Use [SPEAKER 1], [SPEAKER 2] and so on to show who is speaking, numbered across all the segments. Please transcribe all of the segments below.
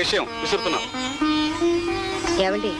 [SPEAKER 1] విషయం విసురుతున్నావు.
[SPEAKER 2] ఏమండి,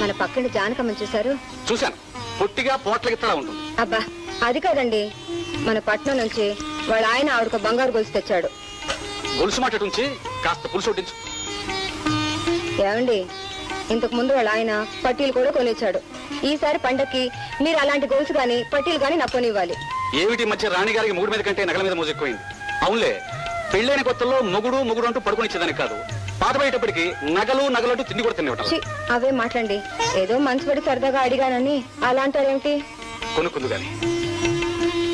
[SPEAKER 2] మన పక్కన జానకమ్మని చూశారు?
[SPEAKER 1] చూశాను. పొట్టిగా పోట్ల గిత్తలా ఉంటుంది.
[SPEAKER 2] అబ్బా, అది కాదండి, మన పట్నం నుంచి వాళ్ళ ఆయన ఆవిడకు బంగారు గొలుసు తెచ్చాడు.
[SPEAKER 1] గొలుసు మాట ఉంచి కాస్త పులుసు వడ్డించు.
[SPEAKER 2] ఏమండి, ఇంతకు ముందు వాళ్ళ ఆయన పట్టీలు కూడా కొనిచ్చాడు. ఈసారి పండక్కి మీరు అలాంటి గొలుసు గాని పట్టీలు గాని నప్పనివ్వాలి.
[SPEAKER 1] ఏమిటి మధ్య రాణిగారికి మూడు మీద కంటే నగల మీద మోజు ఎక్కువైంది. అవునులే, పెళ్ళైన కొత్తలో మొగుడు అంటూ పడుకొనిచ్చేదానికి కాదు, పాతబడేటప్పటికి నగలంటూ తిండి కూడా తినేవాళ్ళం.
[SPEAKER 2] అవే మాట్లాడండి. ఏదో మనసు పడి సరదాగా అడిగానని అలా అంటారేమిటి?
[SPEAKER 1] కొనుక్కుంది గాని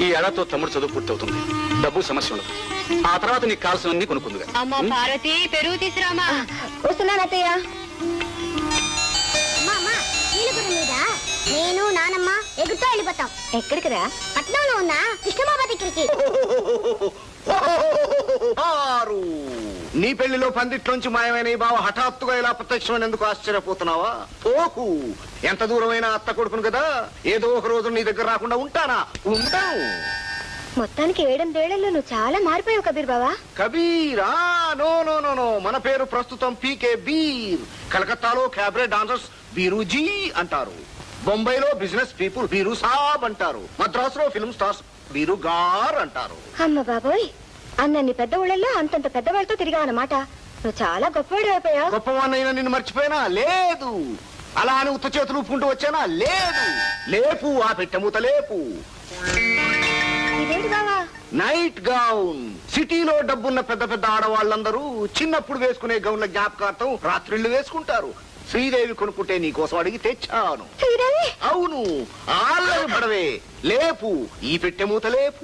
[SPEAKER 1] ఈ ఏడాదితో తమ్ముడు చదువు పూర్తవుతుంది. డబ్బు సమస్య ఉండదు. ఆ తర్వాత నీకు కావాల్సినవన్నీ కొనుక్కుంది.
[SPEAKER 2] పార్వతి, పెరుగు తీసురామా. వస్తున్నాను అత్తయ్య.
[SPEAKER 3] నేను నానమ్మ ఎగురుతో వెళ్ళిపోతాం.
[SPEAKER 2] ఎక్కడికి రా?
[SPEAKER 3] పట్నంలో ఉన్న కృష్ణమాబా దగ్గరికి.
[SPEAKER 4] నీ పెళ్లిలో పందిట్లోంచి మాయమైన ఈ బావ హఠాత్తుగా ఇలా ప్రత్యక్షమైనందుకు ఆశ్చర్యపోతున్నావా? ఓహు, ఎంత దూరమైన అత్త కొడుకును కదా, ఏదో ఒక రోజు నీ దగ్గర రాకుండా ఉంటానా? ఉండవు.
[SPEAKER 2] మొత్తానికి 7 ఏళ్లలో నువ్వు చాలా మారిపోయావు కబీర్ బావా.
[SPEAKER 4] కబీరా? నో నో నో నో, మన పేరు ప్రస్తుతం పీకే బీర్. కలకత్తాలో క్యాబరే డాన్సర్స్ బీరూజీ అంటారు. బొంబాయిలో బిజినెస్ పీపుల్ బీరు సాబ్ అంటారు. మద్రాసులో ఫిల్మ్ స్టార్స్ బీరుగార్ అంటారు.
[SPEAKER 2] అమ్మ బాబోయ్, అన్నీ పెద్ద ఊళ్ళల్లో అంతంత పెద్దవాళ్ళతో తిరిగావన్నమాట. నువ్వు చాలా గొప్పవాడు అయిపోయావు.
[SPEAKER 4] గొప్పవాడినైనా నిన్ను మర్చిపోయినా లేదు. అలా అని ఉత్త చేతులు ఊపుకుంటూ వచ్చానా? లేదు. లేపు, ఆ పెట్టెమూత లేపు.
[SPEAKER 2] ఇదేంటి బావా?
[SPEAKER 4] Night gown. సిటీలో డబ్బున్న పెద్ద పెద్ద ఆడవాళ్ళందరూ చిన్నప్పుడు వేసుకునే గౌన్ల జ్ఞాపకార్థం రాత్రిళ్ళు వేసుకుంటారు. శ్రీదేవి కొనుక్కుంటే నీకోసం అడిగి తెచ్చాను. అవును, ఆళ్ళవి పడవే. లేపు, ఈ పెట్టెమూత లేపు.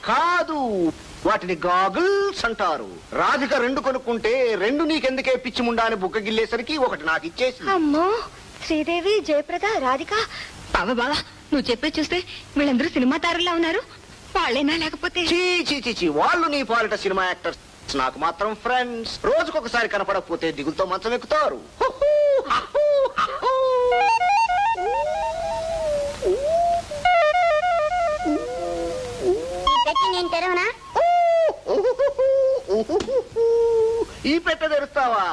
[SPEAKER 4] కాదు, వాటిని గాగుల్స్ అంటారు. రాధిక 2 కొనుక్కుంటే 2 నీకెందుకే పిచ్చి ముండా అని బుక్క గిల్లేసరికి ఒకటి నాకు ఇచ్చేసి.
[SPEAKER 2] అమ్మో, శ్రీదేవి, జయప్రద, రాధిక. బావా, నువ్వు చెప్పే చూస్తే వీళ్ళందరూ సినిమా తారులా ఉన్నారు. వాళ్ళేనా లేకపోతే?
[SPEAKER 4] చీ, వాళ్ళు నీ పాలిట సినిమా యాక్టర్స్, నాకు మాత్రం ఫ్రెండ్స్. రోజుకొకసారి కనపడకపోతే దిగులతో మంచం ఎక్కుతారు.
[SPEAKER 3] నేను తెరవనా?
[SPEAKER 4] ఈ పెట్టె తెరుస్తావా?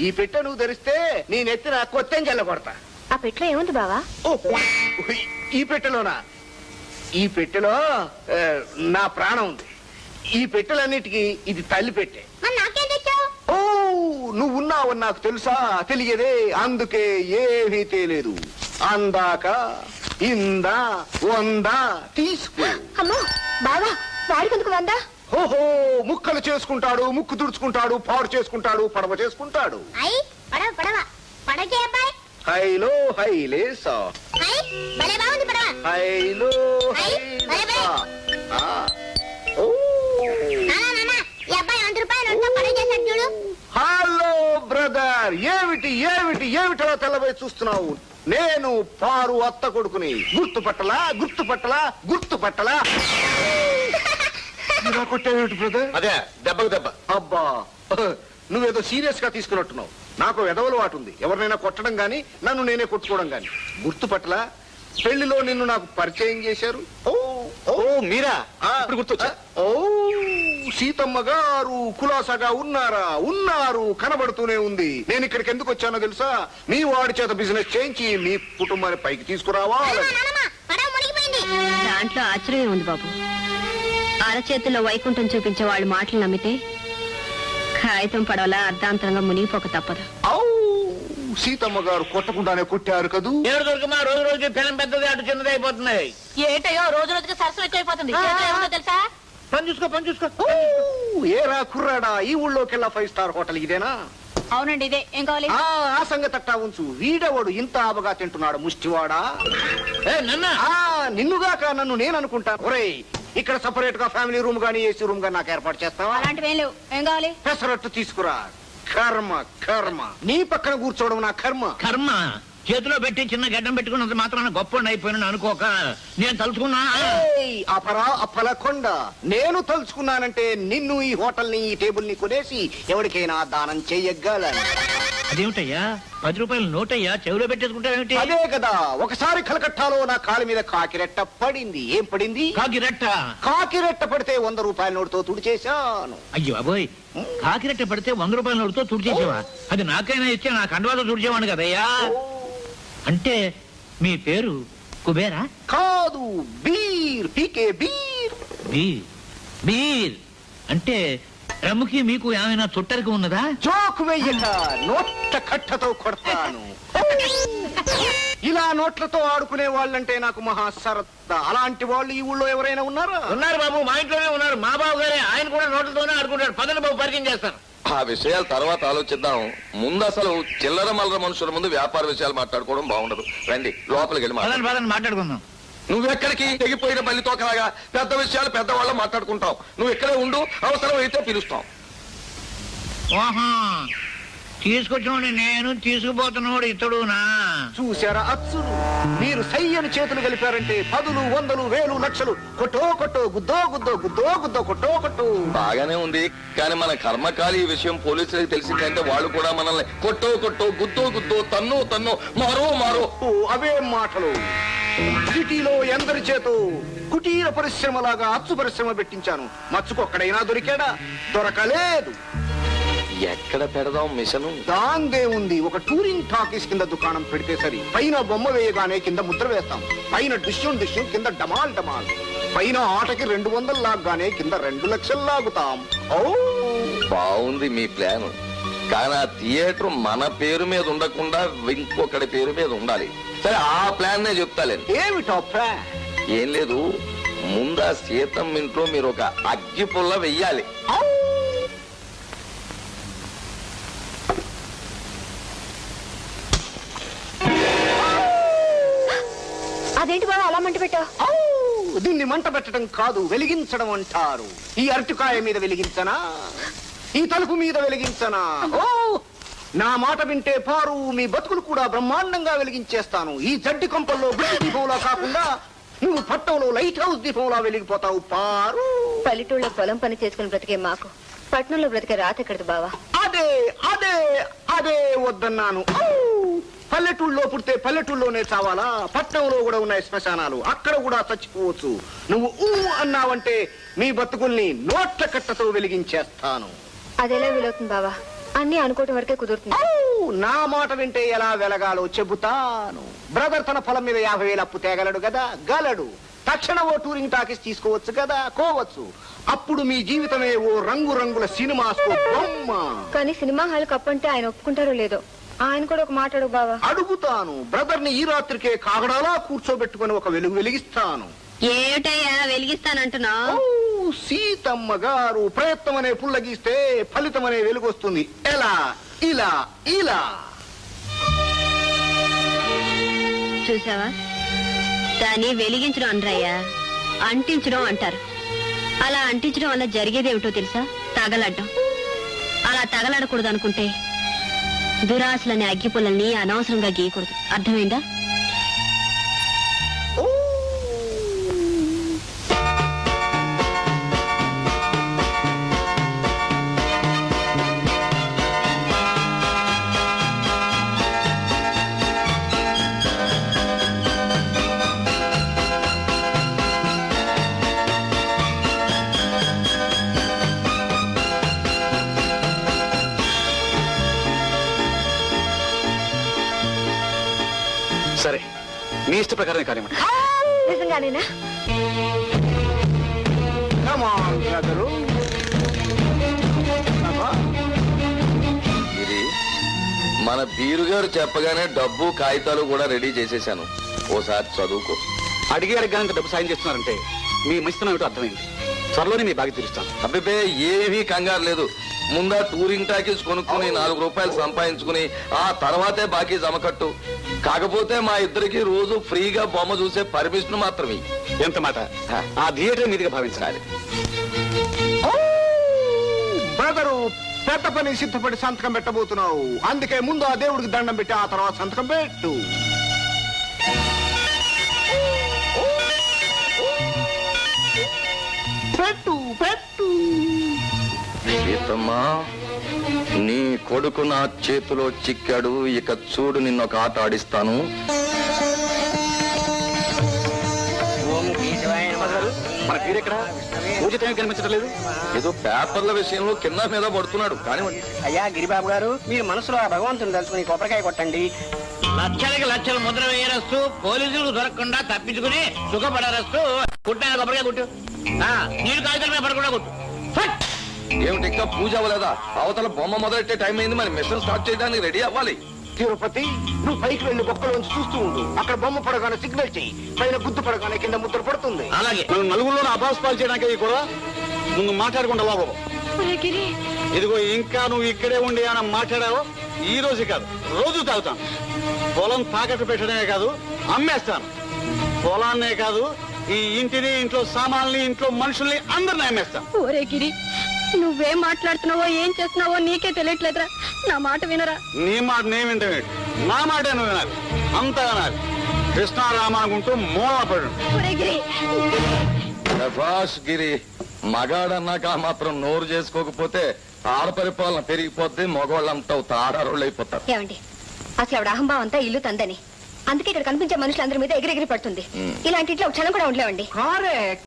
[SPEAKER 4] ఈ పెట్టె నువ్వు తెరిస్తే నీ నెత్తిన కొత్తెం జల్లగొడతా.
[SPEAKER 2] ఆ పెట్టెలో ఏముంది బావా?
[SPEAKER 4] ఈ పెట్టెలోనా? ఈ పెట్టెలో నా ప్రాణం ఉంది. ఈ పెట్టెలన్నిటికీ ఇది తల్లి పెట్టె.
[SPEAKER 3] నాకేం తెచ్చావు?
[SPEAKER 4] ఓ, నువ్వున్నావని నాకు తెలుసా? తెలియదే, అందుకే ఏమీ తెలియదు. అందాక ఇందా 100 తీసుకో.
[SPEAKER 2] అమ్మో బావా, వాడికెందుకు 100?
[SPEAKER 4] ఓహో, ముక్కలు చేసుకుంటాడు, ముక్కు తుడుచుకుంటాడు, పాడు చేసుకుంటాడు, పడవ చేసుకుంటాడు. హైలో హైలేసా, హైలో హైలేసా. హలో బ్రదర్, ఏమిటో తెల్లబోయి చూస్తున్నావు? నేను పారు అత్త కొడుకుని. గుర్తుపట్టలా. కొట్టేమిటి బ్రదర్?
[SPEAKER 1] అదే దెబ్బకు దెబ్బ.
[SPEAKER 4] అబ్బా, నువ్వేదో సీరియస్ గా తీసుకున్నట్టున్నావు. నాకు ఎదవలు వాటుంది, ఎవరినైనా కొట్టడం గాని నన్ను నేనే కొట్టుకోవడం గాని. గుర్తుపట్టలా? పెళ్లిలో నిన్ను నాకు పరిచయం చేశారు.
[SPEAKER 1] ఓ మీరా? ఇప్పుడు గుర్తొచ్చా?
[SPEAKER 4] ఓ, సీతమ్మ గారు కులాసాగా ఉన్నారు, కనబడుతూనే ఉంది. నేను ఇక్కడికి ఎందుకు వచ్చానో తెలుసా? మీ వాడి చేత బిజినెస్ చేయించి మీ కుటుంబాన్ని పైకి తీసుకురావాలి.
[SPEAKER 2] దాంట్లో ఆశ్చర్యం ఉంది బాబు. అరచేతుల్లో వైకుంఠం చూపించే వాళ్ళు మాటలు నమ్మితే కాగితం పడవలా అర్ధాంతరంగా మునిగిపోక తప్పదు.
[SPEAKER 4] సీతమ్మ గారు కొట్టకుండానే కొట్టారు కదూ.
[SPEAKER 5] రోజు పిల్లం పెద్దది, అటు చిన్నది అయిపోతున్నాయి.
[SPEAKER 2] ఏటయో రోజుకి సరస్సు ఎక్కువైపోతుంది. తెలుసా?
[SPEAKER 5] పని చూసుకో.
[SPEAKER 4] ఏరా కుర్రాడా, ఈ ఊళ్ళోకెల్లా 5 స్టార్ హోటల్ ఇదేనా?
[SPEAKER 2] అవునండి, ఇదే. ఏం కావాలి?
[SPEAKER 4] ఆ సంగతి అట్టా ఉంచు. వీడవాడు ఇంత ఆబగా తింటున్నాడు, ముష్టివాడా. నిన్నుగాక నన్ను నేను అనుకుంటా. ఒరేయ్, ఇక్కడ సపరేట్ గా ఫ్యామిలీ రూమ్ గానీ ఏసీ రూమ్ గానీ నాకు ఏర్పాటు చేస్తావా?
[SPEAKER 2] అలాంటివి ఏం లేవు. ఏం కావాలి?
[SPEAKER 4] పెసరట్టు తీసుకురా. కర్మ నీ పక్కన కూర్చోవడం నా కర్మ.
[SPEAKER 5] చేతిలో పెట్టి చిన్న గడ్డం పెట్టుకున్నంత మాత్రాన గొప్ప అయిపోయినా అనుకోక నేను తలుచుకున్నా.
[SPEAKER 4] అప్పల కొండ, నేను తలుచుకున్నానంటే నిన్ను, ఈ హోటల్ ని, ఈ టేబుల్ ని కొనేసి ఎవరికైనా దానం చెయ్యగలను.
[SPEAKER 5] అదేమిటయ్యా 10 రూపాయల నోటయ్యా, చెవిలో పెట్టేసుకుంటావేమిటి?
[SPEAKER 4] అదే కదా, ఒకసారి కలకట్టాలో నా కాలి మీద కాకిరెట్ట పడింది. ఏం పడింది?
[SPEAKER 5] కాకిరెట్ట.
[SPEAKER 4] కాకిరెట్ట పడితే 100 రూపాయల నోటుతో తుడిచేశాను.
[SPEAKER 5] అయ్యో అబోయ్, కాకిరెట్ట పడితే 100 రూపాయల నోటుతో తుడిచేసేవా? అది నాకైనా ఇచ్చే నా కండవాతో తుడిచేవాడు కదయ్యా. అంటే మీ పేరు కుబేరా?
[SPEAKER 4] కాదు, బీర్. పీకే బీర్.
[SPEAKER 5] బీర్. బీర్ అంటే రమ్ముకి మీకు ఏమైనా చుట్టరికి ఉన్నదా?
[SPEAKER 4] జోకు వెయ్యక నోట్ల కట్టతో కొడతాను. ఇలా నోట్లతో ఆడుకునే వాళ్ళంటే నాకు మహా సరదా. అలాంటి వాళ్ళు ఈ ఊళ్ళో ఎవరైనా ఉన్నారా?
[SPEAKER 5] ఉన్నారు బాబు, మా ఇంట్లోనే ఉన్నారు. మా బాబు గారే, ఆయన కూడా నోట్లతోనే ఆడుకుంటాడు. పదండి బాబు, పరిచయం చేస్తాను.
[SPEAKER 6] ఆ విషయాలు తర్వాత ఆలోచిద్దాం. ముందు అసలు చిల్లర మల్లర మనుషుల ముందు వ్యాపార విషయాలు మాట్లాడుకోవడం బాగుండదు. రండి లోపలికి వెళ్ళి
[SPEAKER 5] పదండి పదండి మాట్లాడుకుందాం.
[SPEAKER 6] నువ్వెక్కడికి తెగిపోయిన బల్లితో కలాగా పెద్ద విషయాలు పెద్దవాళ్ళు మాట్లాడుకుంటావు. నువ్వు ఇక్కడే ఉండు, అవసరం అయితే పిలుస్తాం.
[SPEAKER 5] ఓహా, తీసుకొచ్చినోడు నేను, తీసుకుపోతున్నవాడు ఇతడునా?
[SPEAKER 4] చూశారా అచ్చులు? మీరు సయ్యని చేతులు కలిపారంటే 10, 100, 1000, లక్షలు కొట్టో కొట్టో, గుద్దో గుద్దో, గుద్దో గుద్దో, కొట్టో కొట్టు.
[SPEAKER 6] బాగానే ఉంది, కానీ మన కర్మకాలి ఈ విషయం పోలీసులకు తెలిసిందంటే వాళ్ళు కూడా మనల్ని కొట్టో కొట్టో, గుద్దో గుద్దో, తన్ను తన్ను, మారో మారో.
[SPEAKER 4] ఓ, అవే మాటలు. సిటీలో ఎందరి చేతో కుటీర పరిశ్రమలాగా అచ్చు పరిశ్రమ పెట్టించాను. మచ్చుకొక్కడైనా దొరికాడా? దొరకలేదు.
[SPEAKER 6] ఎక్కడ పెడదాం మిషను?
[SPEAKER 4] దాందే ఉంది. ఒక టూరింగ్ టాకీస్ కింద దుకాణం పెడితే సరి. పైన బొమ్మ వేయగానే కింద ముద్ర వేస్తాం. పైన డిష్యూన్ డిష్యూన్, కింద డమాల్ డమాల్. పైన ఆటకి 200 లాగ్గానే కింద 2 లక్షలు లాగుతాం. ఓ,
[SPEAKER 6] బాగుంది మీ ప్లాన్. కానీ ఆ థియేటర్ మన పేరు మీద ఉండకుండా ఇంకొకటి పేరు మీద ఉండాలి. సరే, ఆ ప్లాన్ నే చెప్తాలే.
[SPEAKER 4] ఏమిటో ప్లాన్?
[SPEAKER 6] ఏం లేదు, ముందా సీతం ఇంట్లో మీరు ఒక అగ్గి పుల్ల వెయ్యాలి.
[SPEAKER 2] అదేంటి బాబా అలా మంట పెట్టావు?
[SPEAKER 4] దీన్ని మంట పెట్టడం కాదు, వెలిగించడం అంటారు. ఈ అరటికాయ మీద వెలిగించనా? ఈ తలుపు మీద వెలిగించనా? ఓ, నా మాట వింటే పారు, మీ బతుకులు కూడా బ్రహ్మాండంగా వెలిగించేస్తాను. ఈ జడ్డి కొంపల్లో గుడ్డి దీపంలా కాకుండా నువ్వు పట్టంలో లైట్ హౌస్ దీపంలా వెలిగిపోతావు పారు.
[SPEAKER 2] పల్లెటూళ్ళలో పొలం పని చేసుకుని బ్రతికే మాకు పట్టణంలో బ్రతికే రాత ఎక్కడదు బావా.
[SPEAKER 4] అదే అదే అదే వద్దన్నాను. పల్లెటూళ్ళలో పుడితే పల్లెటూళ్ళలోనే చావాలా? పట్టణంలో కూడా ఉన్నాయి శ్మశానాలు, అక్కడ కూడా చచ్చిపోవచ్చు. నువ్వు ఊ అన్నావంటే మీ బతుకుల్ని నోట్ల కట్టతో వెలిగించేస్తాను.
[SPEAKER 2] అదెలా వీలవుతుంది బావా? అన్ని అనుకోవటం వరకే కుదురుతుంది.
[SPEAKER 4] నా మాట వింటే ఎలా వెలగాలో చెబుతాను. బ్రదర్ తన పొలం మీద 50,000 అప్పు తేగలడు కదా? గలడు. తక్షణ ఓ టూరింగ్ టాకీస్ తీసుకోవచ్చు కదా? కోవచ్చు. అప్పుడు మీ జీవితమే ఓ రంగు రంగుల సినిమాస్కో బొమ్మ.
[SPEAKER 2] కానీ సినిమా హాల్ కప్పంటే ఆయన ఒప్పుకుంటారో లేదో, ఆయన కూడా ఒక మాట అడుగు బావా.
[SPEAKER 4] అడుగుతాను. బ్రదర్ ని ఈ రాత్రికే కాగడాలా కూర్చోబెట్టుకుని ఒక వెలుగు వెలిగిస్తాను.
[SPEAKER 2] ఏమిటయ్యా వెలిగిస్తానంటున్నావు?
[SPEAKER 4] సీతమ్మ గారు ప్రయత్నం అనే పుల్ల గీస్తే ఫలితం అనే వెలుగు వస్తుంది. ఎలా? ఇలా ఇలా.
[SPEAKER 7] చూసావా, దాన్ని వెలిగించడం అనరయ్యా, అంటించడం అంటారు. అలా అంటించడం వల్ల జరిగేదేమిటో తెలుసా? తగలడ్డం. అలా తగలడకూడదు అనుకుంటే దురాశలనే అగ్గిపుల్లల్ని అనవసరంగా గీయకూడదు. అర్థమైందా?
[SPEAKER 1] సరే, మీ ఇష్ట ప్రకారం కానివ్వండి.
[SPEAKER 2] నిజంగానేనా?
[SPEAKER 4] Come on, brother.
[SPEAKER 6] ఇది మన బీరు గారు చెప్పగానే డబ్బు కాగితాలు కూడా రెడీ చేసేసాను. ఓసారి చదువుకో.
[SPEAKER 1] అడిగి అడగగానే డబ్బు సాయం చేస్తున్నారంటే మీ మంచితనం ఏమిటో అర్థమైంది. త్వరలోనే మీ బాగా తీరుస్తాను.
[SPEAKER 6] అబ్బే, ఏమీ కంగారు లేదు. ముందా టూరింగ్ టాకీస్ కొనుక్కుని 4 రూపాయలు సంపాదించుకుని ఆ తర్వాతే బాకీ జమకట్టు. కాకపోతే మా ఇద్దరికి రోజు ఫ్రీగా బొమ్మ చూసే పర్మిషన్ మాత్రమే.
[SPEAKER 1] ఎంత మాట! ఆ థియేటర్ మీదుగా భావించాలి.
[SPEAKER 4] బ్రదరు, పెద్ద పని సిద్ధపడి సంతకం పెట్టబోతున్నావు. అందుకే ముందు ఆ దేవుడికి దండం పెట్టి ఆ తర్వాత సంతకం పెట్టు. పెట్టు పెట్టు.
[SPEAKER 6] సీతమ్మా, నీ కొడుకు నా చేతిలో చిక్కాడు. ఇక చూడు నిన్నొక ఆట ఆడిస్తాను.
[SPEAKER 1] మన వీరెక్కడ పూజ టైం కనిపించడం లేదు.
[SPEAKER 6] ఏదో పేపర్ల విషయంలో కింద మీద పడుతున్నాడు కానీ
[SPEAKER 8] అయ్యా గిరిబాబు గారు, మీరు మనసులో ఆ భగవంతుని తలుచుకుని కొబ్బరికాయ కొట్టండి.
[SPEAKER 5] లక్షలకి లక్షలు ముద్ర వేయరస్తూ, పోలీసులకు దొరకకుండా తప్పించుకుని సుఖపడరస్తూ. కుట్టిన కొబ్బరికాయ కొట్టు. నీళ్ళు కాగితాల మీద పడకుండా కొట్టు. ఫట్!
[SPEAKER 6] ఏమిటి ఇంకా పూజ అవ్వలేదా? అవతల బొమ్మ మొదలెట్టే టైం అయింది. మరి మిషన్ స్టార్ట్ చేయడానికి రెడీ అవ్వాలి.
[SPEAKER 4] తిరుపతి, నువ్వు పైకి వెళ్లి బొక్కలోంచి చూస్తూ ఉండు. అక్కడ బొమ్మ పడగానే సిగ్నల్ చెయ్యి. పైన గుద్దు పడగానే కింద ముద్ర పడుతుంది.
[SPEAKER 5] అలాగే.
[SPEAKER 1] మనం నలుగురిలో అభాస్పాలు చేయడానికి కూడా ముందు మాట్లాడకుండా లోపల. ఇదిగో ఇంకా నువ్వు ఇక్కడే ఉండి అని మాట్లాడావో ఈ రోజు కాదు, రోజు తాగుతాను. పొలం తాకట్టు పెట్టడమే కాదు, అమ్మేస్తాను. పొలాన్నే కాదు, ఈ ఇంటిని, ఇంట్లో సామాన్లు, ఇంట్లో మనుషుల్ని అందరిని అమ్మేస్తాను.
[SPEAKER 2] ఓరే గిరి, నువ్వేం మాట్లాడుతున్నావో ఏం చేస్తున్నావో నీకే తెలియట్లేదురా. నా మాట వినరా.
[SPEAKER 1] నీ మాట నేను వింటావేంటి? నా మాట నువ్వు వినాలి, అంతా వినాలి. కృష్ణారామ అనుకుంటూ మూల పడు.
[SPEAKER 2] ఒరే గిరి,
[SPEAKER 6] శభాష్ గిరి. మగాడన్నాక ఆ మాత్రం నోరు చేసుకోకపోతే ఆడపరిపాలన పెరిగిపోద్ది. మగవాళ్ళంతా తాడారోళ్ళు అయిపోతారు.
[SPEAKER 2] ఏమండి, అసలు ఆవిడ అహంభావం అంతా ఇల్లు తందని. అందుకే ఇక్కడ కనిపించే మనుషులందరి మీద ఎగిరెగిరి పడుతుంది. ఇలాంటి ఇంట్లో క్షణం కూడా ఉండలేవండి.